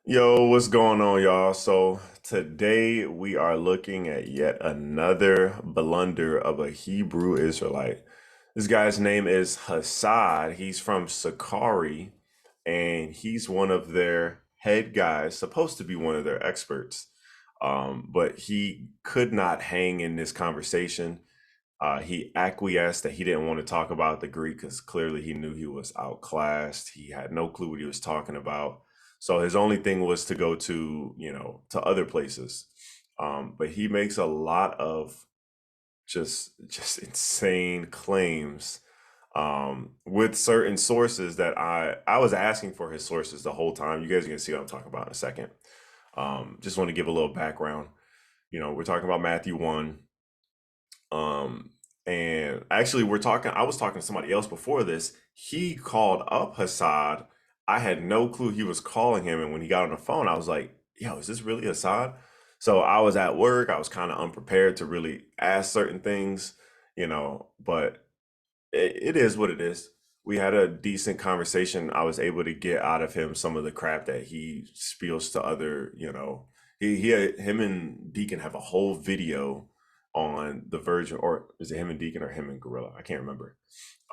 Yo, what's going on, y'all? So today we are looking at yet another blunder of a Hebrew Israelite. This guy's name is Hasad. He's from Sicarii, and he's one of their head guys, supposed to be one of their experts. But he could not hang in this conversation. He acquiesced that he didn't want to talk about the Greek because clearly he knew he was outclassed. He had no clue what he was talking about. So his only thing was to go to, to other places. But he makes a lot of just insane claims with certain sources that I was asking for his sources the whole time. You guys are gonna see what I'm talking about in a second. Just want to give a little background. We're talking about Matthew 1. Um, and actually, I was talking to somebody else before this. He called up Hassad. I had no clue he was calling him. And when he got on the phone, I was like, yo, is this really Hassad? So I was at work. I was kind of unprepared to really ask certain things, but it is what it is. We had a decent conversation. I was able to get out of him some of the crap that he spills to other, him and Deacon have a whole video on the Virgin, or is it him and Deacon or him and Gorilla? I can't remember.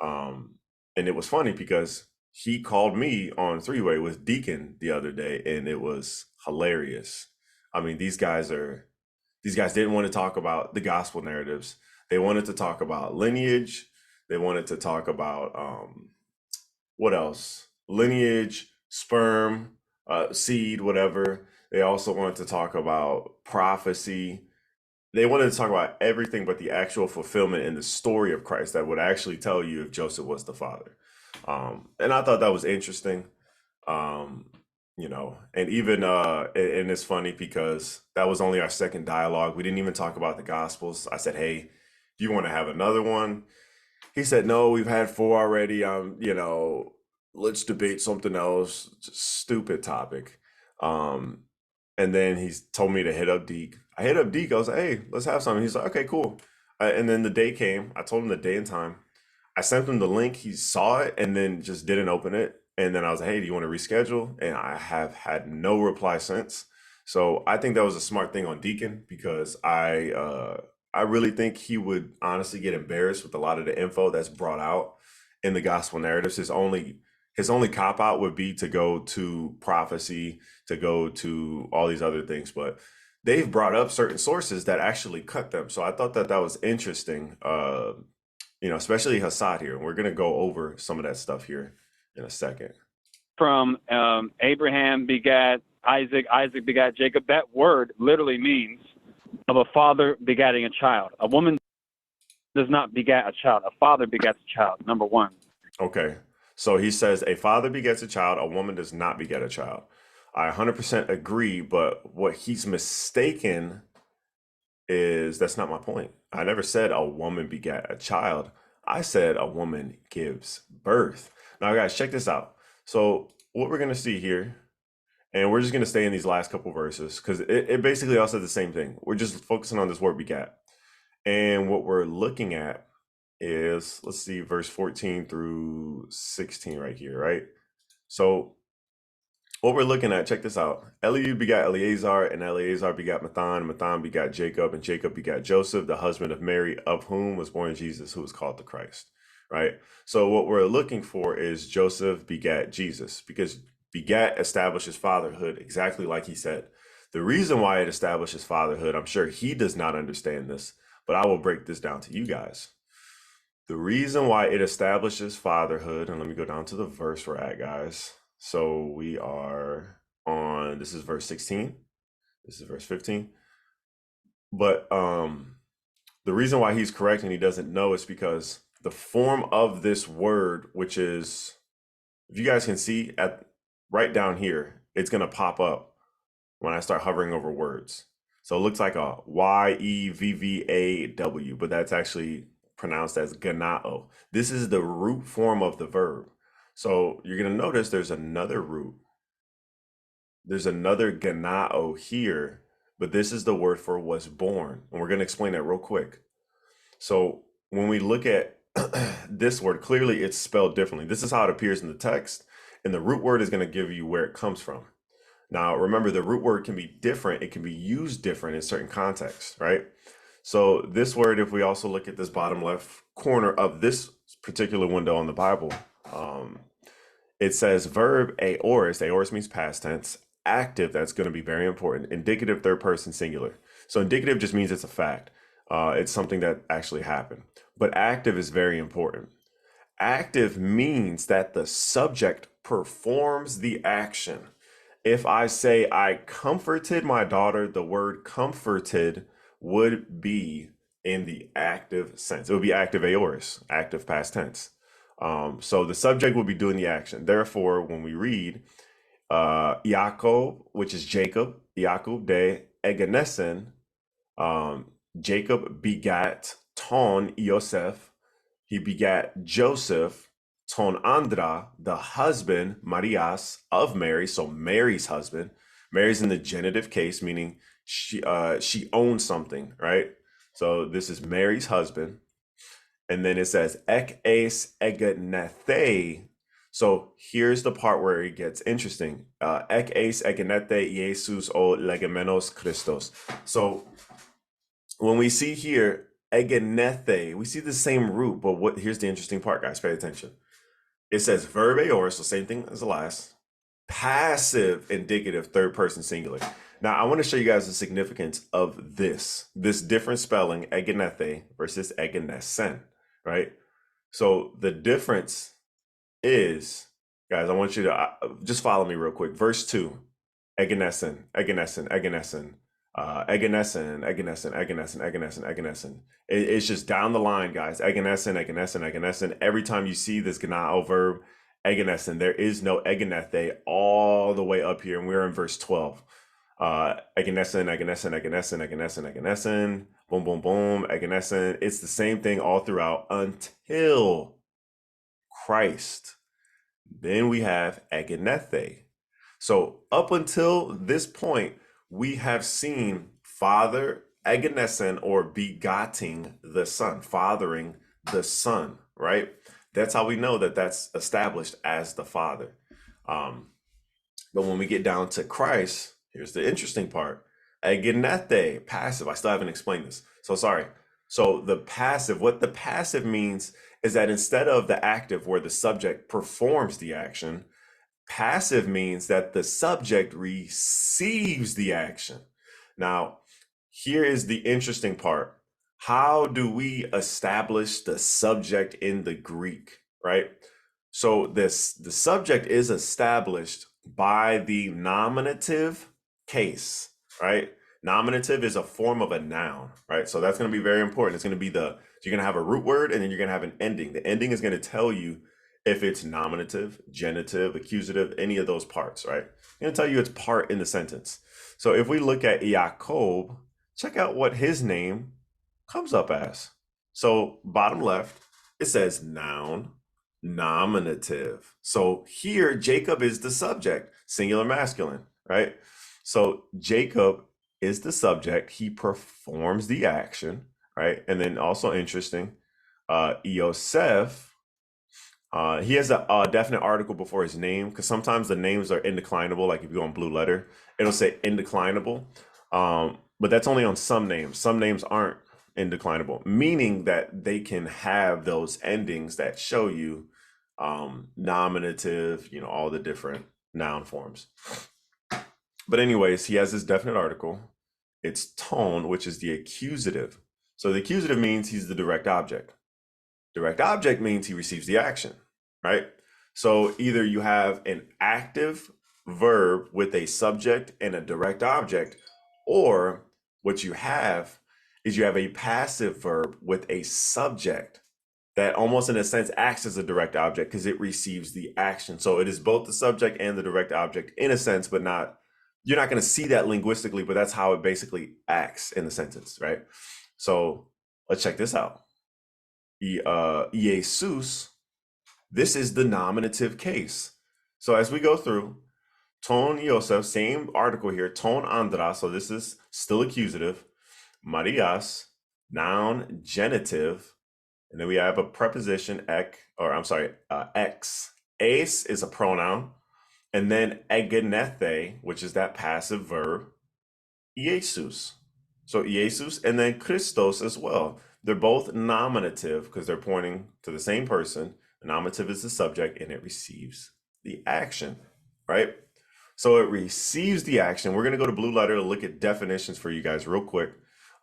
Um, and it was funny because he called me on three-way with Deacon the other day, and it was hilarious. I mean, these guys didn't want to talk about the gospel narratives. They wanted to talk about lineage. They wanted to talk about what else? Lineage, sperm, seed, whatever. They also wanted to talk about prophecy. They wanted to talk about everything but the actual fulfillment in the story of Christ that would actually tell you if Joseph was the father. And I thought that was interesting. Um, and even and it's funny because that was only our second dialogue. We didn't even talk about the gospels. I said, "Hey, do you want to have another one?" He said, "No, we've had four already. Let's debate something else." Just stupid topic. Um, and then he's told me to hit up Deke. I hit up Deke. I was like, "Hey, let's have something." He's like, "Okay, cool." And then the day came. I told him the day and time. I sent him the link. He saw it and then just didn't open it. And then I was like, "Hey, do you want to reschedule?" And I have had no reply since. So I think that was a smart thing on Deacon because I really think he would honestly get embarrassed with a lot of the info that's brought out in the gospel narratives. His only cop out would be to go to prophecy, to go to all these other things, but they've brought up certain sources that actually cut them. So I thought that that was interesting. Especially Hassad here. We're gonna go over some of that stuff here in a second. From Abraham begat Isaac, Isaac begat Jacob. That word literally means of a father begatting a child. A woman does not begat a child. A father begets a child, number one. Okay. So he says a father begets a child, a woman does not beget a child. I 100% agree, but what he's mistaken is that's not my point. I never said a woman begat a child. I said a woman gives birth. Now, guys, check this out. So, what we're going to see here, and we're just going to stay in these last couple verses because it basically all says the same thing. We're just focusing on this word begat. And what we're looking at is, let's see, verse 14 through 16 right here, right? So, what we're looking at, check this out. Eliud begat Eleazar, and Eleazar begat Mathan, and Mathan begat Jacob, and Jacob begat Joseph, the husband of Mary, of whom was born Jesus, who was called the Christ. Right? So what we're looking for is Joseph begat Jesus, because begat establishes fatherhood, exactly like he said. The reason why it establishes fatherhood, I'm sure he does not understand this, but I will break this down to you guys. The reason why it establishes fatherhood, and let me go down to the verse we're at, guys. So we are on, this is verse 16. This is verse 15. But the reason why he's correct and he doesn't know is because the form of this word, which is, if you guys can see at right down here, it's going to pop up when I start hovering over words. So it looks like a Yevvaw, but that's actually pronounced as ganao. This is the root form of the verb. So you're going to notice there's another root. There's another ganao here, but this is the word for was born. And we're going to explain that real quick. So when we look at this word, clearly it's spelled differently. This is how it appears in the text, and the root word is going to give you where it comes from. Now, remember, the root word can be different. It can be used different in certain contexts, right? So this word, if we also look at this bottom left corner of this particular window on the Bible, um, it says verb aorist. Aorist means past tense. Active, that's going to be very important. Indicative, third person singular. So indicative just means it's a fact. It's something that actually happened. But active is very important. Active means that the subject performs the action. If I say I comforted my daughter, the word comforted would be in the active sense. It would be active aorist, active past tense. So the subject will be doing the action. Therefore, when we read Yaakov, which is Jacob, Yaakov de Egenesen, Jacob begat Ton Yosef, he begat Joseph, Ton Andra, the husband, Marias, of Mary, so Mary's husband. Mary's in the genitive case, meaning she owns something, right? So this is Mary's husband. And then it says ek es egenethe. So here's the part where it gets interesting. Ek es egenethe Jesus o legemenos Christos. So when we see here egenethe, we see the same root, but here's the interesting part, guys. Pay attention. It says verb aorist, so same thing as the last. Passive indicative third person singular. Now I want to show you guys the significance of this different spelling, egenethe versus egenesen, right? So the difference is, guys, I want you to just follow me real quick. Verse 2, egenesen, egenesen, egenesen, egenesen, egenesen, egenesen, egenesen, egenesen. It's just down the line, guys. Egenesen, egenesen, egenesen. Every time you see this gnao verb, egenesen, there is no egenethe all the way up here, and we're in verse 12. Egenesen, egenesen, egenesen, egenesen, egenesen, boom, boom, boom, egenesen. It's the same thing all throughout until Christ. Then we have egenethe. So up until this point, we have seen father egenesen, or begetting the son, fathering the son, right? That's how we know that that's established as the father. But when we get down to Christ, here's the interesting part. Egenete, passive. I still haven't explained this. So sorry. So the passive, what the passive means is that instead of the active where the subject performs the action, passive means that the subject receives the action. Now, here is the interesting part. How do we establish the subject in the Greek, right? So the subject is established by the nominative case, right? Nominative is a form of a noun, right? So that's going to be very important. It's going to be you're going to have a root word and then you're going to have an ending. The ending is going to tell you if it's nominative, genitive, accusative, any of those parts, right? It's going to tell you its part in the sentence. So if we look at Jacob, check out what his name comes up as. So bottom left, it says noun, nominative. So here, Jacob is the subject, singular masculine, right? So Jacob is the subject. He performs the action, right? And then also interesting, Yosef, he has a definite article before his name, because sometimes the names are indeclinable. Like if you go on Blue Letter, it'll say indeclinable. But that's only on some names. Some names aren't indeclinable, meaning that they can have those endings that show you nominative, all the different noun forms. But anyways, he has this definite article. It's tone, which is the accusative. So the accusative means he's the direct object. Direct object means he receives the action, right? So either you have an active verb with a subject and a direct object, or what you have is you have a passive verb with a subject that almost in a sense acts as a direct object because it receives the action. So it is both the subject and the direct object in a sense, but you're not going to see that linguistically, but that's how it basically acts in the sentence, right? So let's check this out. Jesus, this is the nominative case. So as we go through, ton Yosef, same article here, ton Andra, so this is still accusative, Marias, noun genitive, and then we have a preposition ex. Ace is a pronoun, and then egenethe, which is that passive verb, Iesus. So Iesus and then Christos as well. They're both nominative because they're pointing to the same person. The nominative is the subject and it receives the action, right? So it receives the action. We're going to go to Blue Letter to look at definitions for you guys real quick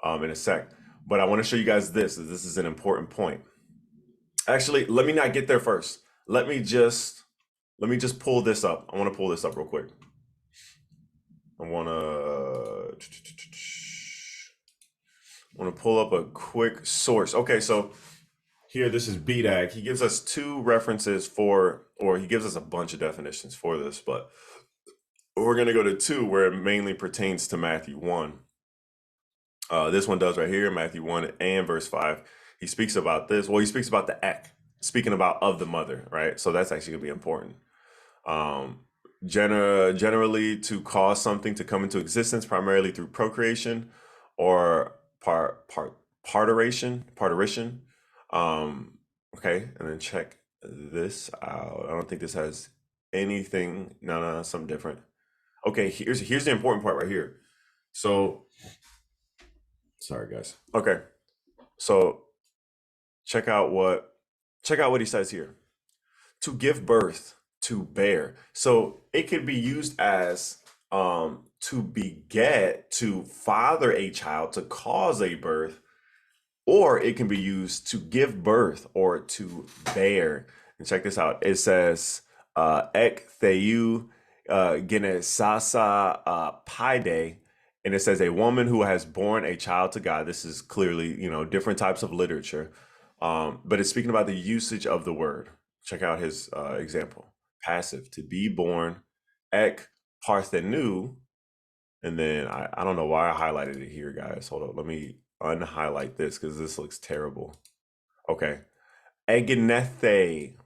in a sec. But I want to show you guys this. This is an important point. Actually, let me not get there first. Let me just pull this up. I want to pull this up real quick. I want to pull up a quick source. Okay, so here, this is BDAG. He gives us two references for, or he gives us a bunch of definitions for this, but we're going to go to two where it mainly pertains to Matthew 1. This one does right here, Matthew 1 and verse 5. He speaks about this. Well, he speaks about the ek, speaking about of the mother, right? So that's actually going to be important. Generally to cause something to come into existence primarily through procreation or parturition. Okay, and then check this out. I don't think this has anything. No, something different. Okay, here's the important part right here. So, sorry guys. Okay, so check out what he says here. To give birth, to bear. So it could be used as to beget, to father a child, to cause a birth, or it can be used to give birth or to bear. And check this out. It says ek theou genesasa paide, and it says a woman who has born a child to God. This is clearly, different types of literature, but it's speaking about the usage of the word. Check out his example. Passive, to be born, ek parthenou, and then I don't know why I highlighted it here, guys. Hold on, let me unhighlight this because this looks terrible. Okay, egenethe.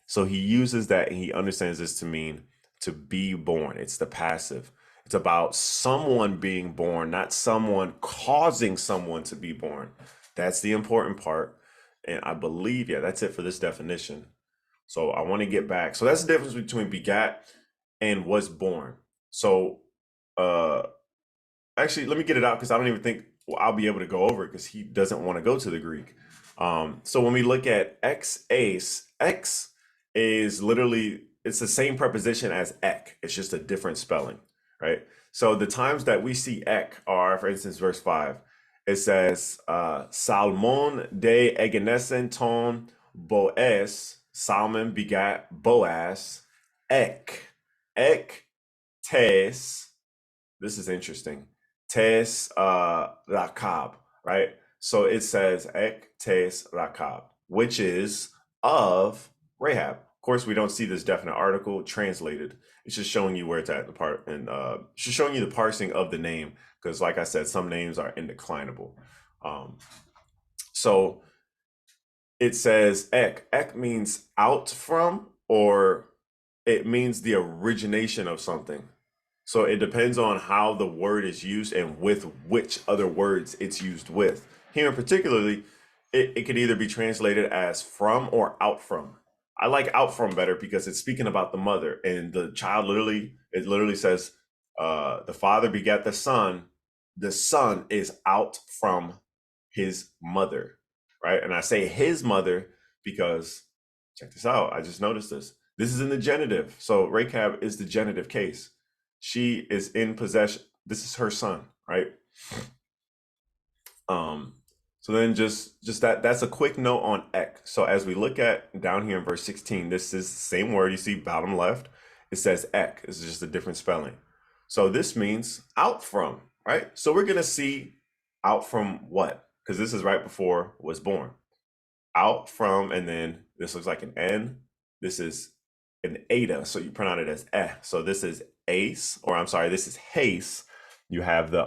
So he uses that and he understands this to mean to be born. It's the passive. It's about someone being born, not someone causing someone to be born. That's the important part. And I believe, yeah, that's it for this definition. So I want to get back. So that's the difference between begat and was born. So actually, let me get it out because I don't even think I'll be able to go over it because he doesn't want to go to the Greek. So when we look at ex ace, ex is literally, it's the same preposition as ek. It's just a different spelling, right? So the times that we see ek are, for instance, verse 5. It says, Salmon de egenesen ton Boaz, Salmon begat Boaz, ek tes. This is interesting. Tes rakab, right? So it says ek tes rakab, which is of Rahab. Of course, we don't see this definite article translated. It's just showing you where it's at, the part, and just showing you the parsing of the name, because like I said, some names are indeclinable. So it says ek. Ek means out from, or it means the origination of something. So it depends on how the word is used and with which other words it's used with. Here particularly, it could either be translated as from or out from. I like out from better because it's speaking about the mother, and the child literally says, the father begat the son is out from his mother, right? And I say his mother because, check this out, I just noticed this. This is in the genitive. So Rahab is the genitive case. She is in possession. This is her son, right? So then just that's a quick note on ek. So as we look at down here in verse 16, this is the same word you see bottom left. It says ek. This is just a different spelling. So this means out from, right? So we're gonna see out from what? Because this is right before was born. Out from, and then this looks like an N. This is an eta, so you pronounce it as eh. So this is ace, or I'm sorry, this is haste. You have the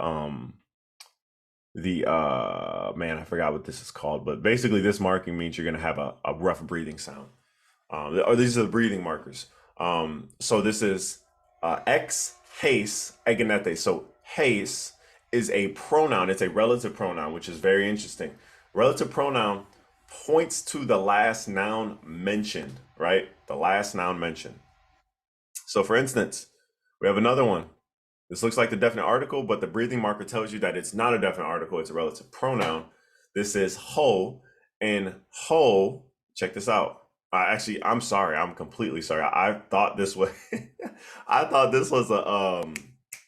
man, I forgot what this is called, but basically this marking means you're gonna have a rough breathing sound. Or these are the breathing markers. So this is ex haste egenete. So haste is a pronoun. It's a relative pronoun, which is very interesting. Relative pronoun points to the last noun mentioned, right? The last noun mentioned. So for instance, we have another one. This looks like the definite article, but the breathing marker tells you that it's not a definite article, it's a relative pronoun. This is ho, and ho, check this out. Actually, I'm sorry, I'm completely sorry. I thought this was I thought this was a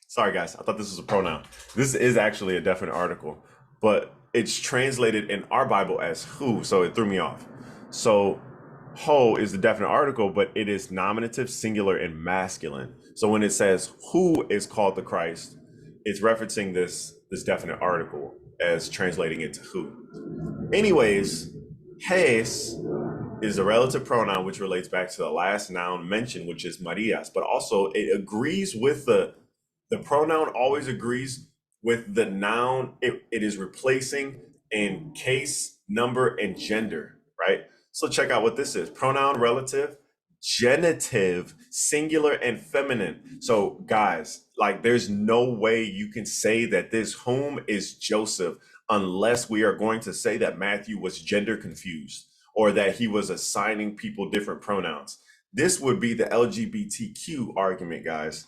sorry guys, I thought this was a pronoun. This is actually a definite article, but it's translated in our Bible as who, so it threw me off. So ho is the definite article, but it is nominative, singular, and masculine. So when it says who is called the Christ, it's referencing this definite article as translating it to who. Anyways, hes is a relative pronoun which relates back to the last noun mentioned, which is Marias, but also it agrees with the pronoun always agrees with the noun it is replacing in case, number, and gender, right? So check out what this is. Pronoun relative, genitive, singular, and feminine. So guys, like there's no way you can say that this whom is Joseph unless we are going to say that Matthew was gender confused or that he was assigning people different pronouns. This would be the LGBTQ argument, guys.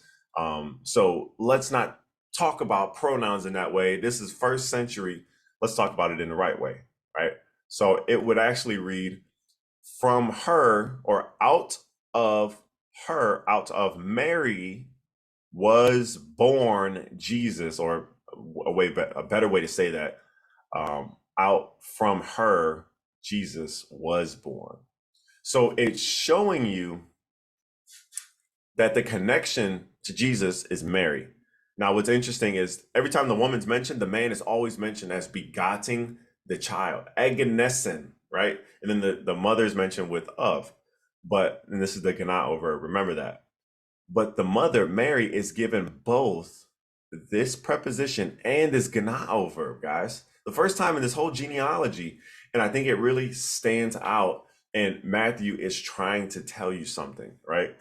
So let's not talk about pronouns in that way. This is first century. Let's talk about it in the right way, right? So it would actually read from her or out of Mary was born Jesus, or a better way to say that, out from her Jesus was born. So it's showing you that the connection to Jesus is Mary. Now, what's interesting is every time the woman's mentioned, the man is always mentioned as begotten the child, agonesen, right? And then the mother is mentioned with of, and this is the gana over, remember that. But the mother, Mary, is given both this preposition and this gana verb, guys. The first time in this whole genealogy. And I think it really stands out. And Matthew is trying to tell you something, right?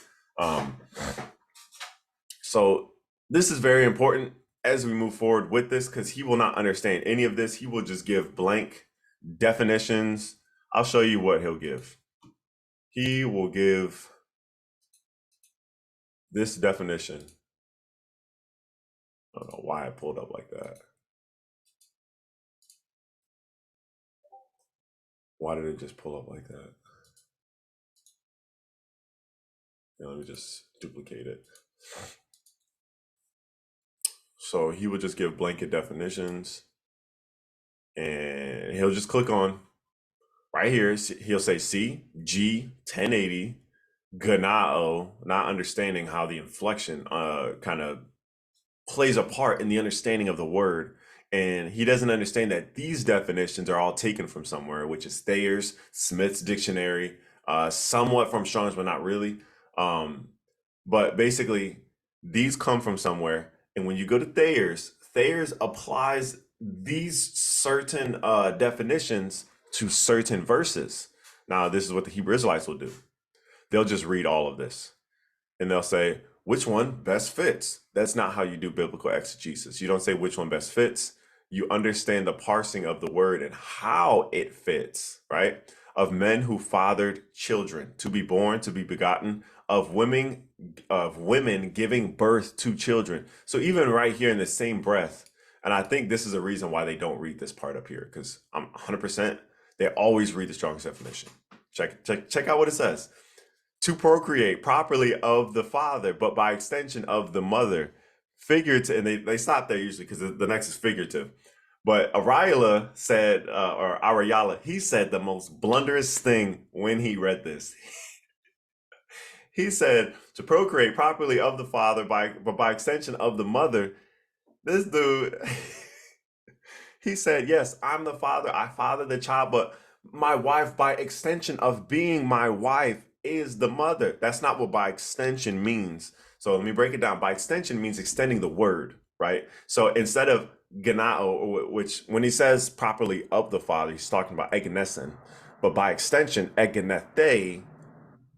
So this is very important as we move forward with this because he will not understand any of this. He will just give blank definitions. I'll show you what he'll give. He will give this definition. I don't know why I pulled up like that. Why did it just pull up like that? Yeah, let me just duplicate it. So he would just give blanket definitions and he'll just click on right here. He'll say C, G, 1080, Ganao, not understanding how the inflection kind of plays a part in the understanding of the word. And he doesn't understand that these definitions are all taken from somewhere, which is Thayer's, Smith's dictionary, somewhat from Strong's, but not really. But basically, these come from somewhere. And when you go to Thayer's applies these certain definitions to certain verses. Now, this is what the Hebrew Israelites will do. They'll just read all of this and they'll say, which one best fits? That's not how you do biblical exegesis. You don't say which one best fits. You understand the parsing of the word and how it fits, right? Of men who fathered children, to be born, to be begotten, of women giving birth to children. So even right here in the same breath, and I think this is a reason why they don't read this part up here, because I'm 100%, they always read the Strong's definition. Check out what it says. To procreate properly of the father, but by extension of the mother. Figurative, and they stop there usually because the next is figurative. But Ariala said, or Ariala, he said the most blunderous thing when he read this. He said, to procreate properly of the father, but by extension of the mother. This dude, he said, yes, I'm the father, I father the child, but my wife, by extension of being my wife, is the mother. That's not what by extension means. So let me break it down. By extension means extending the word, right? So instead of genao, which when he says properly of the father, he's talking about egenesen, but by extension, egenete,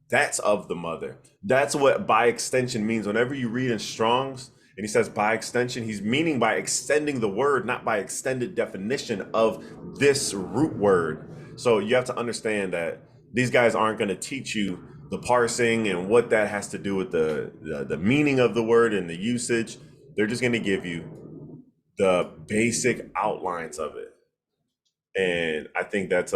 that's of the mother. That's what by extension means. Whenever you read in Strong's and he says by extension, he's meaning by extending the word, not by extended definition of this root word. So you have to understand that these guys aren't going to teach you the parsing and what that has to do with the meaning of the word and the usage. They're just going to give you the basic outlines of it. And I think that's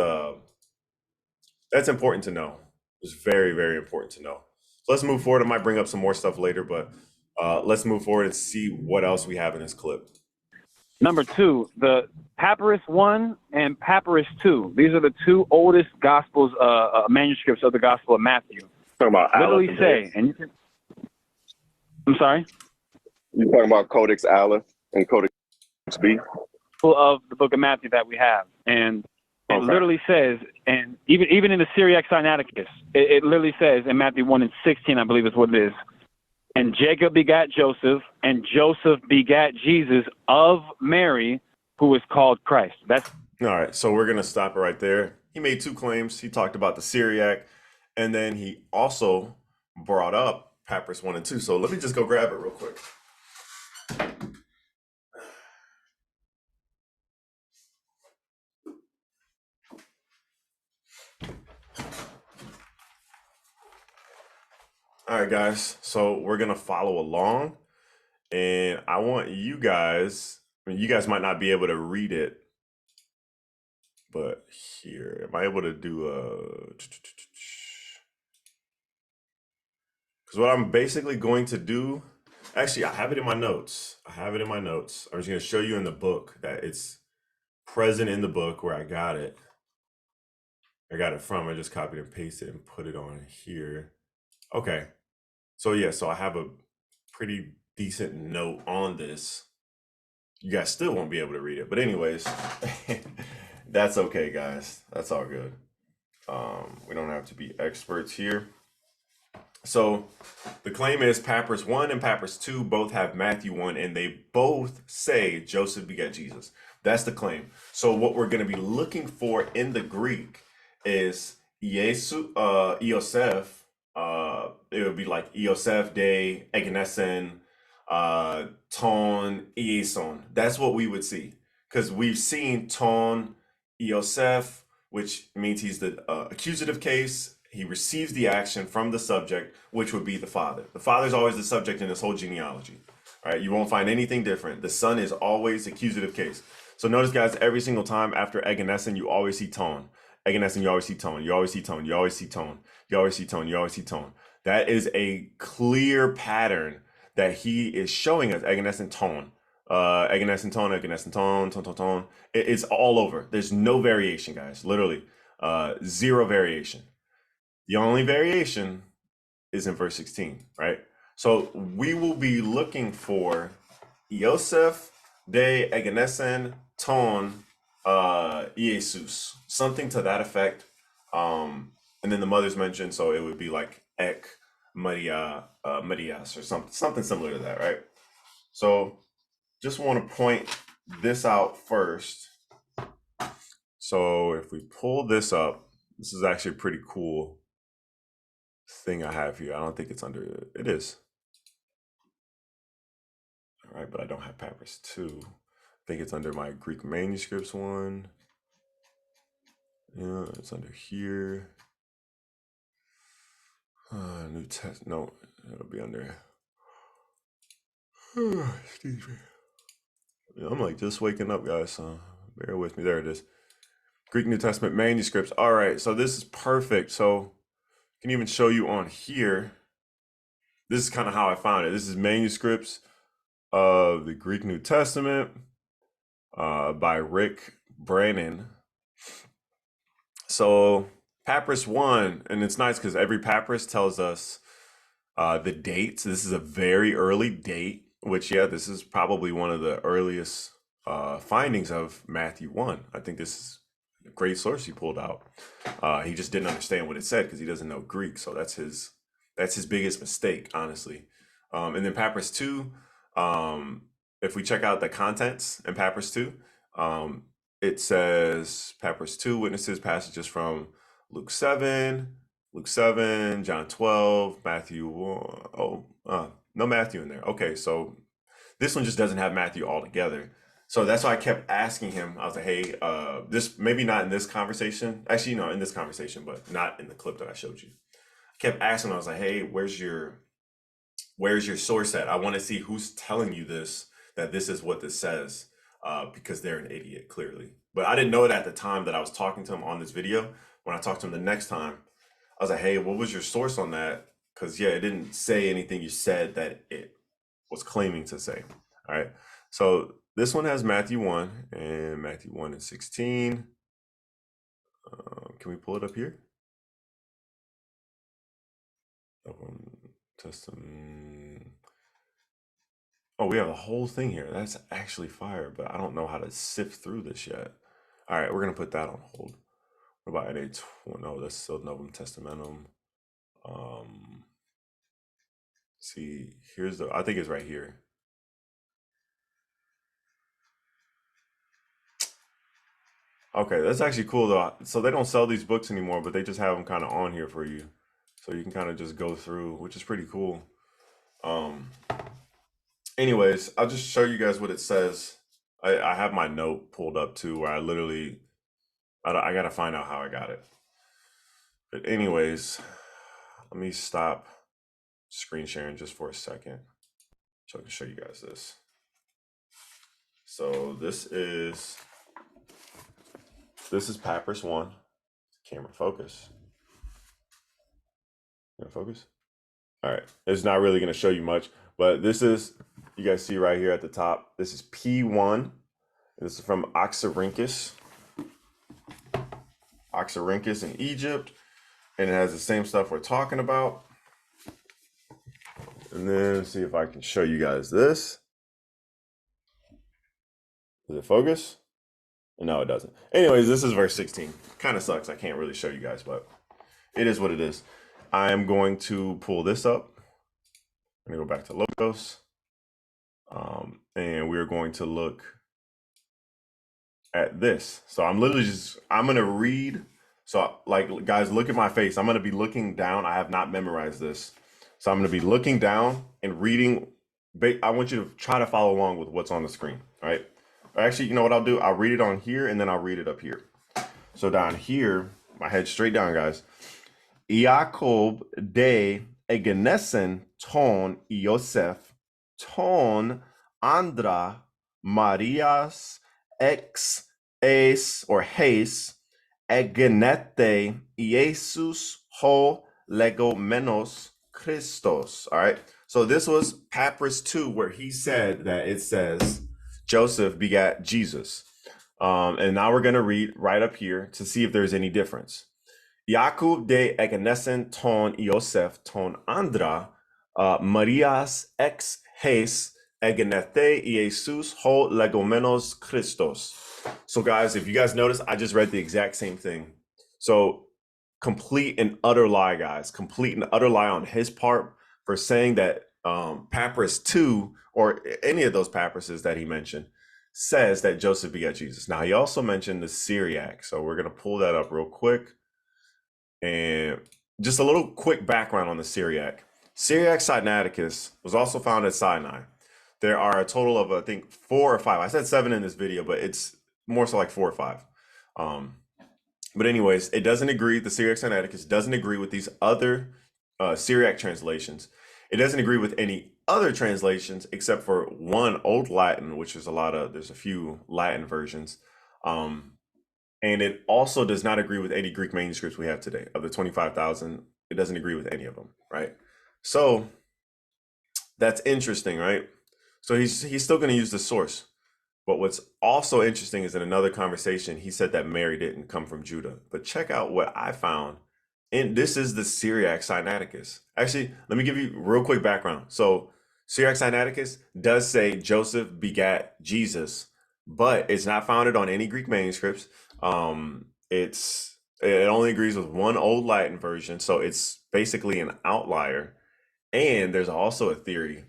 important to know. It's very, very important to know. So let's move forward. I might bring up some more stuff later, but let's move forward and see what else we have in this clip. Number two, the Papyrus 1 and Papyrus 2. These are the two oldest Gospels, manuscripts of the Gospel of Matthew. Talking about Literally Aleph and say, Beth. and you can. I'm sorry. You talking about Codex Aleph and Codex B? Of the book of Matthew that we have, and it Okay. literally says, and even in the Syriac Sinaiticus, it literally says in Matthew 1:16, I believe is what it is. And Jacob begat Joseph, and Joseph begat Jesus of Mary, who was called Christ. That's All right, so we're gonna stop it right there. He made two claims. He talked about the Syriac, and then he also brought up Papyrus 1 and 2. So let me just go grab it real quick. All right, guys. So we're gonna follow along, and I want you guys. I mean, you guys might not be able to read it, but here, am I able to do a? Because what I'm basically going to do, actually, I have it in my notes. I have it in my notes. I'm just gonna show you in the book that it's present in the book where I got it. I got it from. I just copied and pasted and put it on here. Okay. So yeah, so I have a pretty decent note on this. You guys still won't be able to read it, but anyways, that's okay, guys. That's all good. We don't have to be experts here. So the claim is Papyrus 1 and Papyrus 2 both have Matthew 1, and they both say Joseph begat Jesus. That's the claim. So what we're going to be looking for in the Greek is Iosef. It would be like Iosef de Egnesen ton Ieson. That's what we would see. Because we've seen ton Iosef, which means he's the accusative case. He receives the action from the subject, which would be the father. The father is always the subject in this whole genealogy. All right, you won't find anything different. The son is always accusative case. So notice, guys, every single time after Egnesen, you always see tone. Egnesen, you always see tone. You always see tone. You always see tone. You always see tone. You always see tone. That is a clear pattern that he is showing us. Egnesen tone. Egnesen tone. Egnesen tone. Tone. Tone. Tone. It's all over. There's no variation, guys. Literally, zero variation. The only variation is in verse 16, right? So we will be looking for Iosef de Egnesen ton Jesus, something to that effect. And then the mother's mentioned, so it would be like Ek Maria Marias or something similar to that, right? So just want to point this out first. So if we pull this up, this is actually pretty cool thing I have here. I don't think it's under it is. All right, but I don't have Papyrus 2. I think it's under my Greek manuscripts one. Yeah, it's under here. New Test. No, it'll be under. Excuse me. I'm like just waking up, guys. So bear with me. There it is. Greek New Testament manuscripts. All right, so this is perfect. So I can even show you on here. This is kind of how I found it. This is manuscripts of the Greek New Testament by Rick Brannon. So Papyrus 1, and it's nice because every papyrus tells us the dates. This is a very early date, which, yeah, this is probably one of the earliest findings of Matthew 1. I think this is a great source he pulled out. He just didn't understand what it said because he doesn't know Greek. So that's his biggest mistake, honestly. And then Papyrus 2, if we check out the contents in Papyrus 2, it says Papyrus 2 witnesses passages from Luke 7, John 12, Matthew 1. Oh, no Matthew in there. Okay, so this one just doesn't have Matthew altogether. So that's why I kept asking him. I was like, hey, this maybe not in this conversation. Actually, in this conversation, but not in the clip that I showed you. I kept asking him, I was like, hey, where's your source at? I want to see who's telling you this, that this is what this says, because they're an idiot, clearly. But I didn't know it at the time that I was talking to him on this video. When I talked to him the next time, I was like, hey, what was your source on that? Because, yeah, it didn't say anything you said that it was claiming to say. All right. So this one has Matthew 1 and Matthew 1 and 16. Can we pull it up here? Testament. Oh, we have a whole thing here. That's actually fire, but I don't know how to sift through this yet. All right, we're gonna put that on hold. What about NA 20? No, that's still Novum Testamentum. See, here's I think it's right here. Okay, that's actually cool though. So they don't sell these books anymore, but they just have them kind of on here for you. So you can kind of just go through, which is pretty cool. Anyways, I'll just show you guys what it says. I have my note pulled up too, where I literally, I gotta find out how I got it. But anyways, let me stop screen sharing just for a second so I can show you guys this. So this is Papyrus 1. Camera focus. Focus? All right. It's not really going to show you much, but this is, you guys see right here at the top, this is P1. This is from Oxyrhynchus in Egypt, and it has the same stuff we're talking about. And then see if I can show you guys this. Does it focus? No, it doesn't. Anyways, this is verse 16. Kind of sucks. I can't really show you guys, but it is what it is. I am going to pull this up. I'm going to go back to Logos. And we're going to look at this. So I'm literally I'm going to read. So like, guys, look at my face. I'm going to be looking down. I have not memorized this. So I'm going to be looking down and reading. I want you to try to follow along with what's on the screen. All right. Actually, you know what I'll do? I'll read it on here and then I'll read it up here. So down here, my head straight down, guys. Jacob de Egenesen ton Yosef ton Andra Marias ex es or heis egenete Jesus ho legomenos Christos. All right. So this was Papyrus 2, where he said that it says Joseph begat Jesus. And now we're going to read right up here to see if there's any difference. Jacob de Egenesen ton Yosef ton Andra Marias ex heis egenete Jesus ho legomenos Christos. So guys, if you guys notice, I just read the exact same thing. So complete and utter lie, guys. Complete and utter lie on his part for saying that Papyrus 2, or any of those papyruses that he mentioned, says that Joseph begat Jesus. Now, he also mentioned the Syriac. So we're going to pull that up real quick. And just a little quick background on the Syriac. Syriac Sinaiticus was also found at Sinai. There are a total of, I think, 4 or 5. I said 7 in this video, but it's more so like 4 or 5. But anyways, it doesn't agree. The Syriac Sinaiticus doesn't agree with these other Syriac translations. It doesn't agree with any other translations except for one Old Latin, which is there's a few Latin versions. And it also does not agree with any Greek manuscripts we have today. Of the 25,000, it doesn't agree with any of them, right? So that's interesting, right? So he's still going to use the source. But what's also interesting is in another conversation, he said that Mary didn't come from Judah. But check out what I found. And this is the Syriac Sinaiticus. Actually, let me give you real quick background. So Syriac Sinaiticus does say Joseph begat Jesus, but it's not founded on any Greek manuscripts. It only agrees with one Old Latin version, so it's basically an outlier. And there's also a theory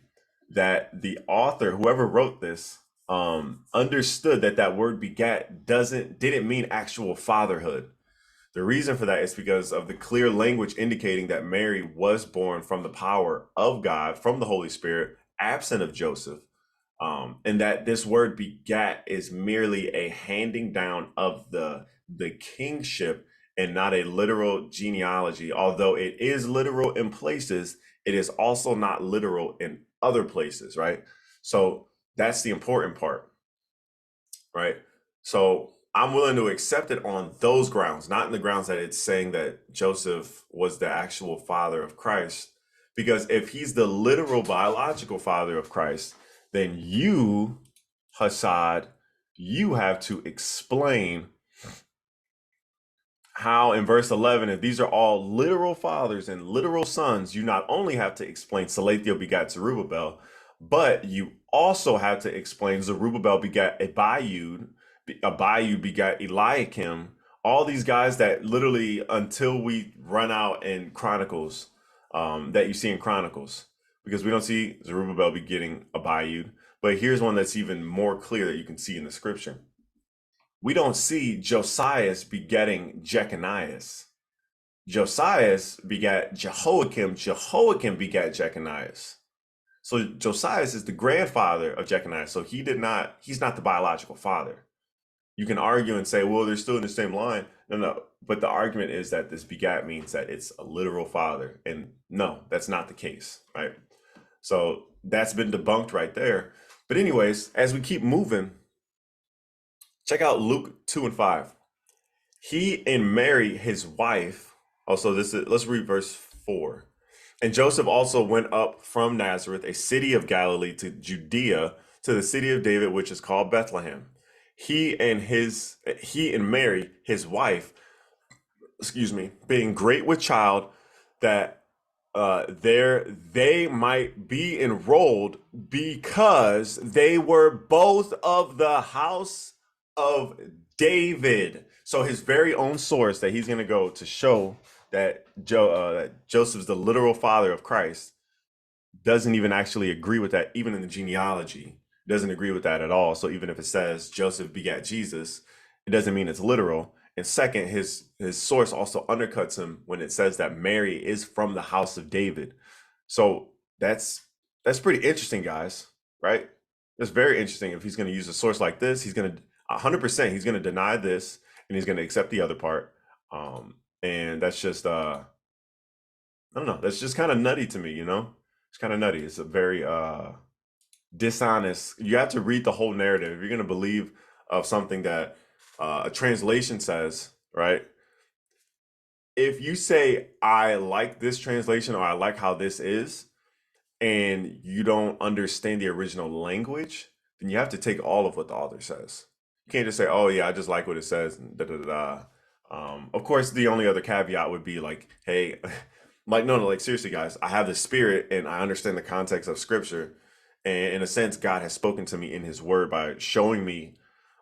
that the author, whoever wrote this, understood that word begat didn't mean actual fatherhood. The reason for that is because of the clear language indicating that Mary was born from the power of God, from the Holy Spirit, absent of Joseph. And that this word begat is merely a handing down of the kingship and not a literal genealogy. Although it is literal in places, it is also not literal in other places, right? So that's the important part, right? So I'm willing to accept it on those grounds, not in the grounds that it's saying that Joseph was the actual father of Christ. Because if he's the literal biological father of Christ, then you, Hasad, you have to explain how in verse 11, if these are all literal fathers and literal sons, you not only have to explain Salathiel begat Zerubbabel, but you also have to explain Zerubbabel begat Abiud begat Eliakim, all these guys that literally until we run out in Chronicles, that you see in Chronicles, because we don't see Zerubbabel begetting Abiud, but here's one that's even more clear that you can see in the scripture. We don't see Josias begetting Jeconias. Josias begat Jehoiakim. Jehoiakim begat Jeconias. So Josias is the grandfather of Jeconiah. So he's not the biological father. You can argue and say, well, they're still in the same line. No. But the argument is that this begat means that it's a literal father. And no, that's not the case, right? So that's been debunked right there. But anyways, as we keep moving, check out Luke 2:5. He and Mary, his wife, also let's read verse 4. And Joseph also went up from Nazareth, a city of Galilee, to Judea, to the city of David, which is called Bethlehem. He and Mary, his wife, being great with child, that there they might be enrolled because they were both of the house of David. So his very own source that he's going to go to show that Joseph's the literal father of Christ doesn't even actually agree with that. Even in the genealogy, doesn't agree with that at all. So even if it says Joseph begat Jesus, it doesn't mean it's literal. And second, his source also undercuts him when it says that Mary is from the house of David. So that's pretty interesting, guys, right? That's very interesting. If he's going to use a source like this, he's going to 100% he's going to deny this and he's going to accept the other part. And that's just I don't know, that's just kind of nutty to me, you know? It's kind of nutty. It's a very dishonest. You have to read the whole narrative. If you're going to believe of something that a translation says, right? If you say, I like this translation or I like how this is, and you don't understand the original language, then you have to take all of what the author says. You can't just say, oh, yeah, I just like what it says. And da, da, da, da. Of course, the only other caveat would be like, hey, like, no, like, seriously, guys, I have the spirit and I understand the context of scripture. And in a sense, God has spoken to me in his word by showing me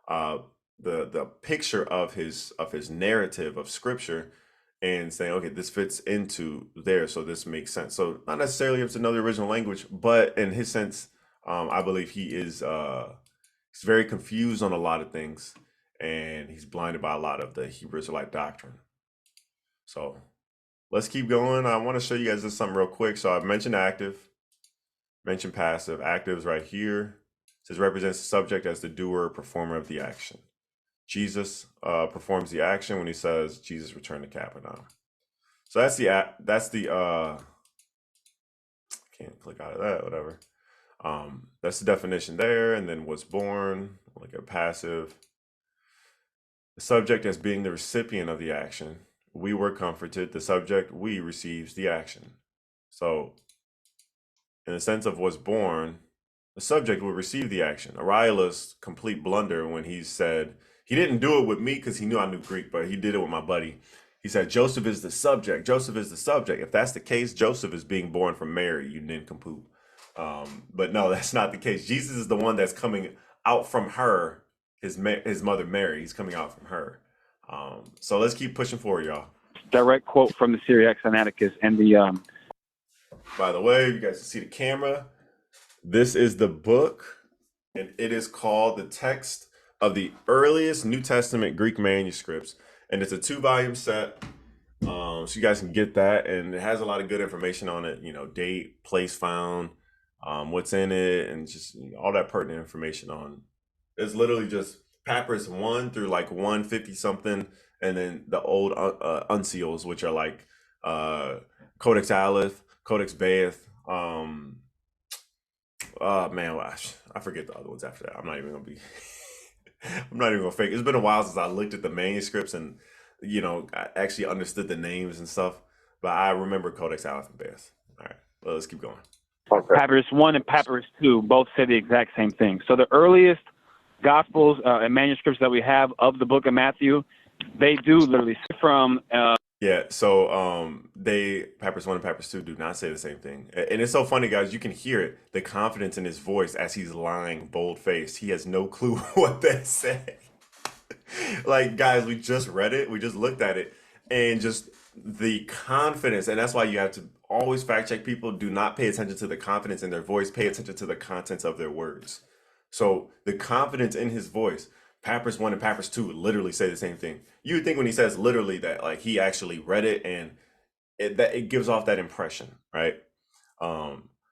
the picture of his narrative of scripture and saying, okay, this fits into there, so this makes sense. So not necessarily if it's another original language, but in his sense, I believe he is he's very confused on a lot of things, and he's blinded by a lot of the Hebrew Israelite doctrine. So let's keep going. I want to show you guys this something real quick. So I've mentioned active, mentioned passive. Active is right here. It says represents the subject as the doer or performer of the action. Jesus performs the action when he says Jesus returned to Capernaum. So that's the can't click out of that, whatever. That's the definition there, and then was born, like a passive. The subject as being the recipient of the action. We were comforted. The subject, we, receives the action. So in the sense of was born, the subject will receive the action. Ariela's complete blunder when he said, he didn't do it with me because he knew I knew Greek, but he did it with my buddy. He said, Joseph is the subject. Joseph is the subject. If that's the case, Joseph is being born from Mary, you nincompoop. But no, that's not the case. Jesus is the one that's coming out from her, his mother Mary. He's coming out from her. So let's keep pushing forward, y'all. Direct quote from the Syriac Sinaiticus and the By the way, you guys can see the camera. This is the book, and it is called The Text of the Earliest New Testament Greek Manuscripts. And it's a 2-volume set. So you guys can get that. And it has a lot of good information on it, you know, date, place found, what's in it, and just all that pertinent information on. It's literally just Papyrus 1 through like 150 something, and then the old uncials, which are like uh, Codex Aleph, Codex Beath. Man, I forget the other ones after that. I'm not even gonna be. I'm not even gonna fake. It's been a while since I looked at the manuscripts and I actually understood the names and stuff. But I remember Codex Aleph and Beath. All right, well, let's keep going. Okay. Papyrus 1 and Papyrus 2 both say the exact same thing. So the earliest Gospels and manuscripts that we have of the book of Matthew, they do literally say from. Yeah, so they Papyrus 1 and Papyrus 2 do not say the same thing. And it's so funny, guys, you can hear it, the confidence in his voice as he's lying bold faced. He has no clue what they say. Like, guys, we just read it, we just looked at it, and just the confidence, and that's why you have to always fact check people. Do not pay attention to the confidence in their voice, pay attention to the contents of their words. So the confidence in his voice, Papyrus 1 and Papyrus 2 literally say the same thing. You would think when he says literally that like he actually read it, and that it gives off that impression, right?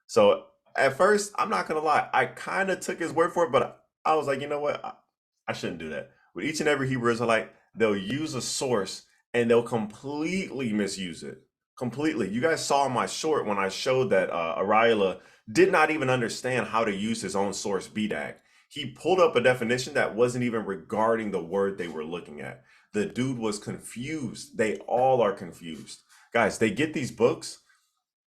So at first, I'm not gonna lie, I kind of took his word for it, but I was like, you know what? I shouldn't do that. With each and every Hebrew Israelite, they'll use a source and they'll completely misuse it. Completely. You guys saw in my short when I showed that Ariela did not even understand how to use his own source, BDAG. He pulled up a definition that wasn't even regarding the word they were looking at. The dude was confused. They all are confused. Guys, they get these books.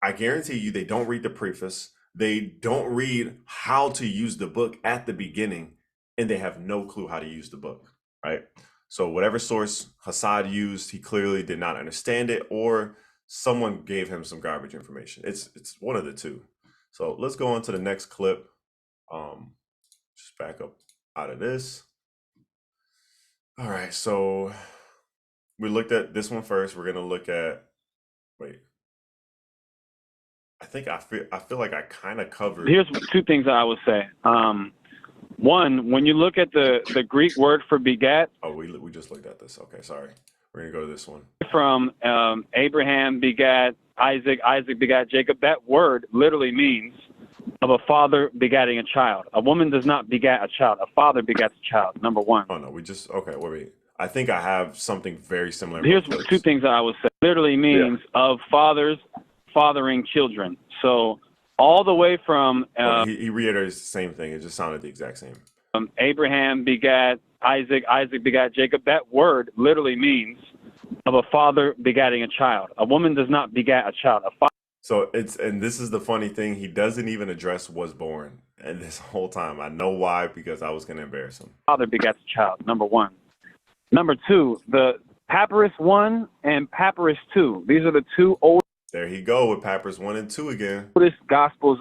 I guarantee you they don't read the preface. They don't read how to use the book at the beginning, and they have no clue how to use the book, right? So whatever source Hasad used, he clearly did not understand it, or someone gave him some garbage information. It's one of the two. So let's go on to the next clip. Just back up out of this. All right, so we looked at this one first. We're gonna look at wait. I feel like I kind of covered. Here's two things that I would say. One, when you look at the Greek word for begat, Oh, we just looked at this. Okay, sorry. We're gonna go to this one. from Abraham begat Isaac, Isaac begat Jacob, that word literally means of a father begatting a child. A woman does not begat a child. A father begats a child, number one. Oh no, we just okay. Wait. I think I have something very similar. Here's two things that I would say. Literally means of fathers fathering children. So all the way from he reiterates the same thing. It just sounded the exact same. Abraham begat Isaac, Isaac begat Jacob. That word literally means of a father begatting a child. A woman does not begat a child. So and this is the funny thing. He doesn't even address was born, and this whole time I know why, because I was gonna embarrass him. Father begats a child. Number one. Number two, the Papyrus 1 and Papyrus 2. These are the two oldest. There he go with Papyrus 1 and 2 again. Gospels,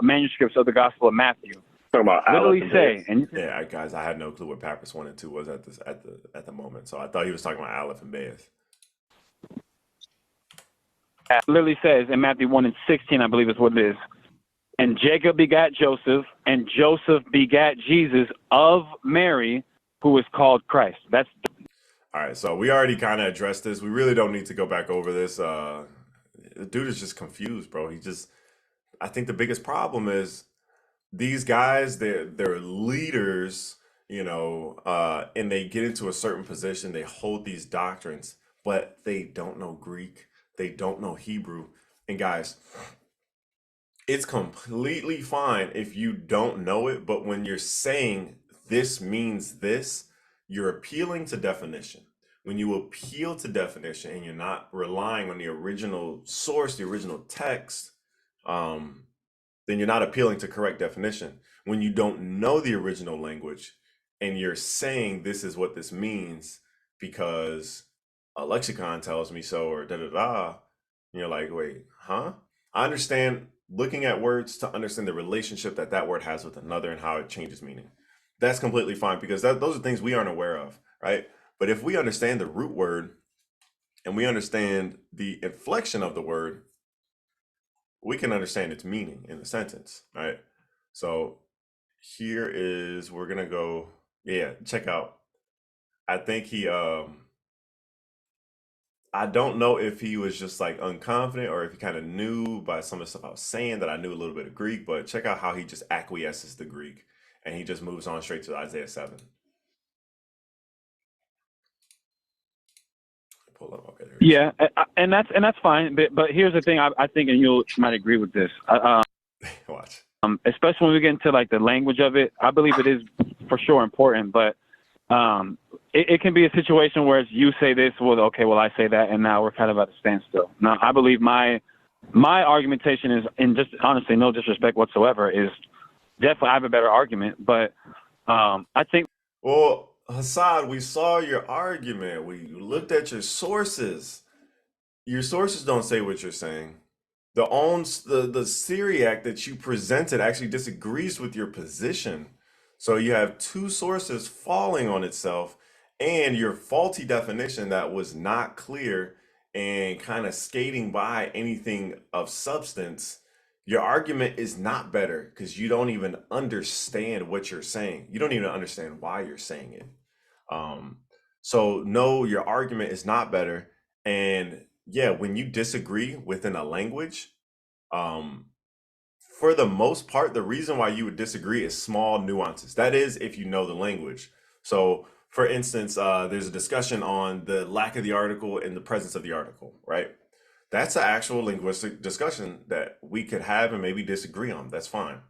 manuscripts of the Gospel of Matthew. Talking about Literally Aleph say, and yeah, guys, I had no clue what Papyrus 1 and 2 was at the moment, so I thought he was talking about Aleph and Beath. literally says in Matthew 1 and 16, I believe is what it is. And Jacob begat Joseph, and Joseph begat Jesus of Mary, who was called Christ. That's all right. So we already kind of addressed this. We really don't need to go back over this. The dude is just confused, bro. I think the biggest problem is these guys. They're leaders, and they get into a certain position. They hold these doctrines, but they don't know Greek. They don't know Hebrew. And guys, it's completely fine if you don't know it, but when you're saying this means this, you're appealing to definition. When you appeal to definition and you're not relying on the original source, the original text, then you're not appealing to correct definition. When you don't know the original language and you're saying this is what this means because a lexicon tells me so, or da da da, and you're like, wait, huh? I understand looking at words to understand the relationship that word has with another and how it changes meaning. That's completely fine, because those are things we aren't aware of, right? But if we understand the root word and we understand the inflection of the word, we can understand its meaning in the sentence, right? So we're gonna go, yeah, check out. I think I don't know if he was just like unconfident or if he kind of knew by some of the stuff I was saying that I knew a little bit of Greek, but check out how he just acquiesces the Greek and he just moves on straight to Isaiah 7. Pull up. Okay, there it is. Yeah, and that's fine. But here's the thing. I think, and you might agree with this. Watch. Especially when we get into like the language of it, I believe it is for sure important. But it can be a situation where it's you say this, well, okay, well I say that, and now we're kind of at a standstill. Now I believe my argumentation is, and just honestly, no disrespect whatsoever, is definitely I have a better argument. But I think Well, Hassad, we saw your argument. We looked at your sources. Your sources don't say what you're saying. The Syriac that you presented actually disagrees with your position. So you have two sources falling on itself and your faulty definition that was not clear and kind of skating by anything of substance. Your argument is not better because you don't even understand what you're saying. You don't even understand why you're saying it. Um, so no, your argument is not better. And yeah, when you disagree within a language, um, for the most part, the reason why you would disagree is small nuances. That is, if you know the language. So, for instance, there's a discussion on the lack of the article and the presence of the article, right? That's an actual linguistic discussion that we could have and maybe disagree on. That's fine.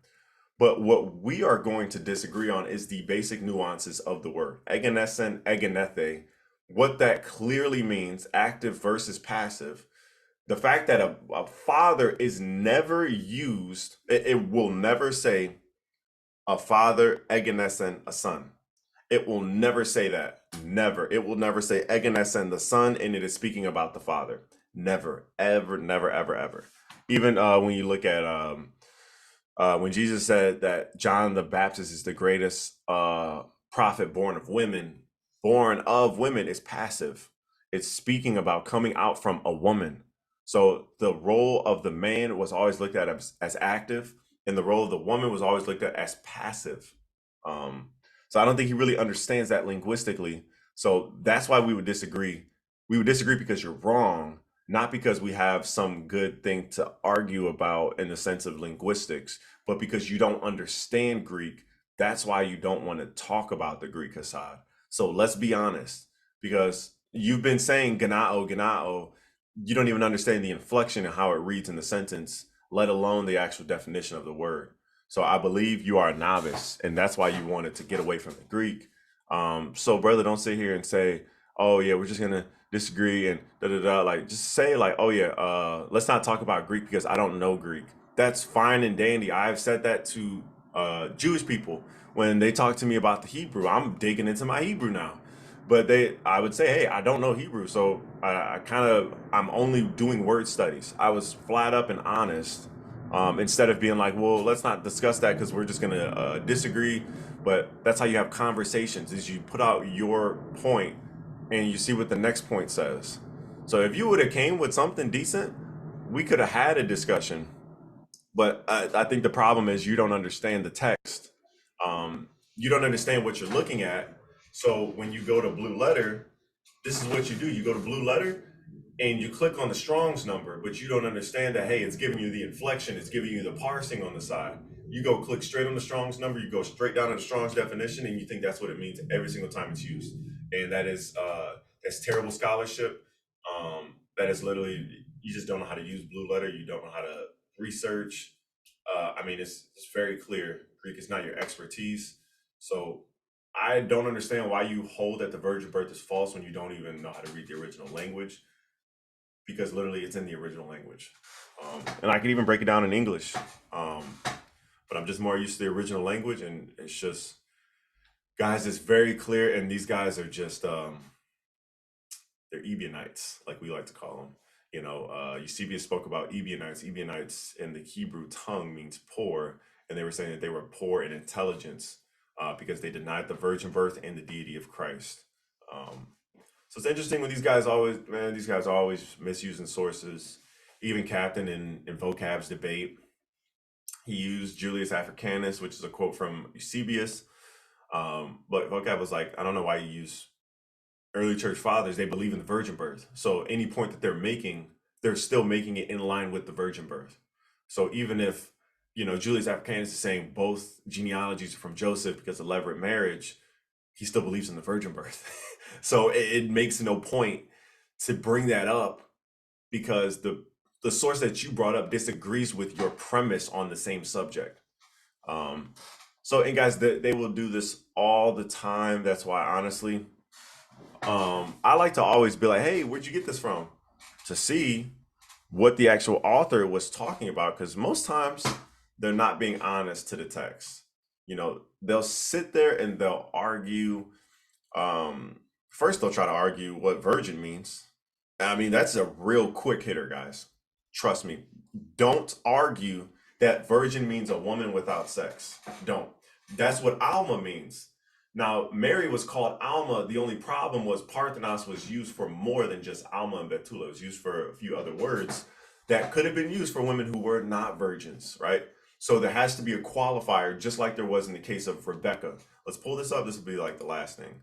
But what we are going to disagree on is the basic nuances of the word. Eganesen, eganethe, what that clearly means, active versus passive. The fact that a father is never used, it will never say a father, eganesen, a son. It will never say that. Never. It will never say eganesen, the son, and it is speaking about the father. Never, ever, never, ever, ever. Even when you look at when Jesus said that John the Baptist is the greatest prophet born of women is passive. It's speaking about coming out from a woman. So the role of the man was always looked at as active, and the role of the woman was always looked at as passive. Um, so I don't think he really understands that linguistically. So that's why we would disagree. We would disagree because you're wrong, not because we have some good thing to argue about in the sense of linguistics, but because you don't understand Greek. That's why you don't want to talk about the Greek, Hassad. So let's be honest, because you've been saying ganao, ganao, you don't even understand the inflection and how it reads in the sentence, let alone the actual definition of the word. So I believe you are a novice, and that's why you wanted to get away from the Greek. So brother, don't sit here and say, "Oh yeah, we're just gonna disagree," and da da da. Like, just say like, "Oh yeah, let's not talk about Greek because I don't know Greek." That's fine and dandy. I've said that to Jewish people when they talk to me about the Hebrew. I'm digging into my Hebrew now, but I would say, hey, I don't know Hebrew, so I'm only doing word studies. I was flat up and honest, instead of being like, well, let's not discuss that because we're just gonna disagree. But that's how you have conversations: is you put out your point and you see what the next point says. So if you would have came with something decent, we could have had a discussion. But I think the problem is you don't understand the text. You don't understand what you're looking at. So when you go to Blue Letter, this is what you do. You go to Blue Letter and you click on the Strong's number, but you don't understand that, hey, it's giving you the inflection, it's giving you the parsing on the side. You go click straight on the Strong's number, you go straight down to the Strong's definition, and you think that's what it means every single time it's used. And that's terrible scholarship. That is literally, you just don't know how to use Blue Letter, you don't know how to research. I mean, it's very clear. Greek is not your expertise. So I don't understand why you hold that the virgin birth is false when you don't even know how to read the original language, because literally it's in the original language. And I can even break it down in English. But I'm just more used to the original language, and it's just, guys, it's very clear. And these guys are just, they're Ebionites, like we like to call them. You know, Eusebius spoke about Ebionites. Ebionites in the Hebrew tongue means poor, and they were saying that they were poor in intelligence because they denied the virgin birth and the deity of Christ. Um, so it's interesting when these guys are always misusing sources. Even Captain in vocab's debate, he used Julius Africanus, which is a quote from Eusebius. But vocab was like, I don't know why you use early church fathers, they believe in the virgin birth. So any point that they're making, they're still making it in line with the virgin birth. So even if, Julius Africanus is saying both genealogies are from Joseph because of levirate marriage, he still believes in the virgin birth. So it makes no point to bring that up because the source that you brought up disagrees with your premise on the same subject. And guys, they will do this all the time. That's why, honestly, I like to always be like, hey, where'd you get this from? To see what the actual author was talking about, because most times they're not being honest to the text. They'll sit there and they'll argue. First, they'll try to argue what virgin means. I mean, that's a real quick hitter, guys. Trust me. Don't argue that virgin means a woman without sex. Don't. That's what Alma means. Now, Mary was called Alma. The only problem was Parthenos was used for more than just Alma and Betula. It was used for a few other words that could have been used for women who were not virgins, right? So there has to be a qualifier, just like there was in the case of Rebecca. Let's pull this up. This will be like the last thing.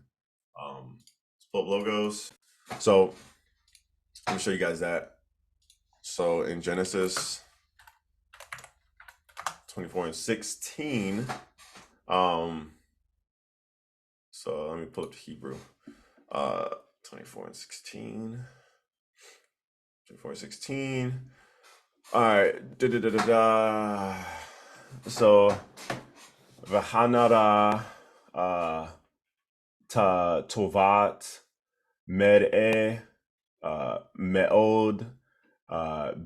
Let's pull up logos. So let me show you guys that. So in Genesis 24:16, so let me pull up the Hebrew. 24:16. 24:16. All right. So Vahanara ta tovat mer'e me'od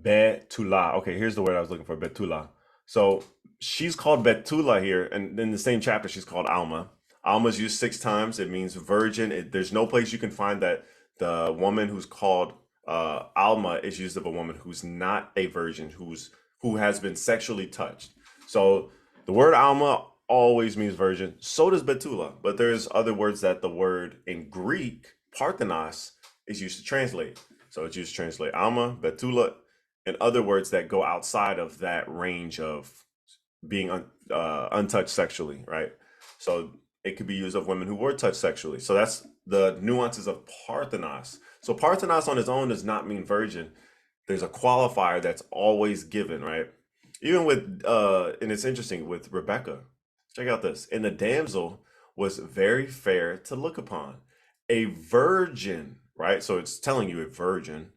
betula. Okay, here's the word I was looking for, betula. So she's called Betula here, and in the same chapter, she's called Alma. Alma's used 6 times. It means virgin. There's no place you can find that the woman who's called Alma is used of a woman who's not a virgin, who has been sexually touched. So the word Alma always means virgin. So does Betula, but there's other words that the word in Greek, Parthenos, is used to translate. So it's used to translate Alma, Betula, and other words that go outside of that range of being untouched sexually, right? So it could be used of women who were touched sexually. So that's the nuances of Parthenos. So Parthenos on its own does not mean virgin. There's a qualifier that's always given, right? Even with, and it's interesting with Rebecca. Check out this. And the damsel was very fair to look upon. A virgin, right? So it's telling you a virgin.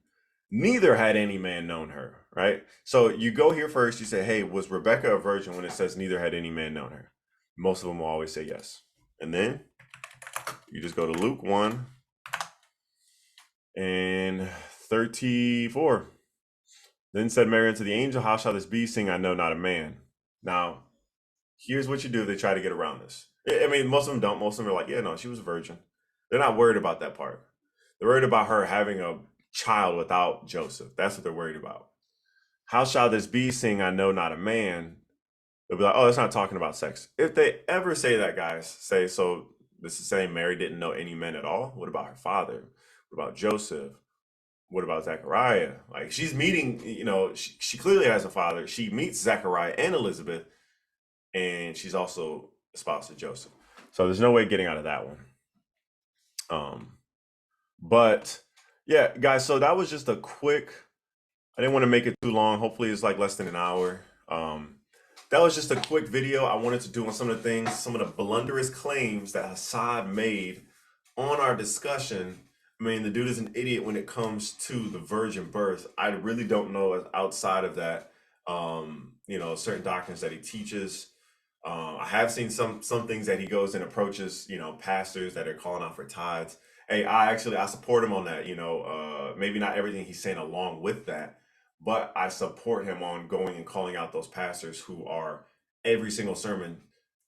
Neither had any man known her, right? So you go here first, you say, hey, was Rebecca a virgin when it says neither had any man known her? Most of them will always say yes. And then you just go to Luke 1 and 34. Then said Mary unto the angel, how shall this be, seeing I know not a man? Now, here's what you do. They try to get around this. I mean, most of them don't. Most of them are like, yeah, no, she was a virgin. They're not worried about that part. They're worried about her having a child without Joseph. That's what they're worried about. How shall this be, seeing I know not a man? They'll be like, oh, that's not talking about sex. If they ever say that, guys, say, so this is saying Mary didn't know any men at all. What about her father? What about Joseph? What about Zechariah? Like, she's meeting, she clearly has a father. She meets Zechariah and Elizabeth, and she's also espoused to Joseph. So there's no way getting out of that one. But yeah, guys, so that was just a quick, I didn't want to make it too long. Hopefully it's like less than an hour. That was just a quick video I wanted to do on some of the things, some of the blunderous claims that Hasad made on our discussion. I mean, the dude is an idiot when it comes to the virgin birth. I really don't know outside of that, certain doctrines that he teaches. I have seen some things that he goes and approaches, pastors that are calling out for tithes. Hey, I support him on that. Maybe not everything he's saying along with that, but I support him on going and calling out those pastors who are every single sermon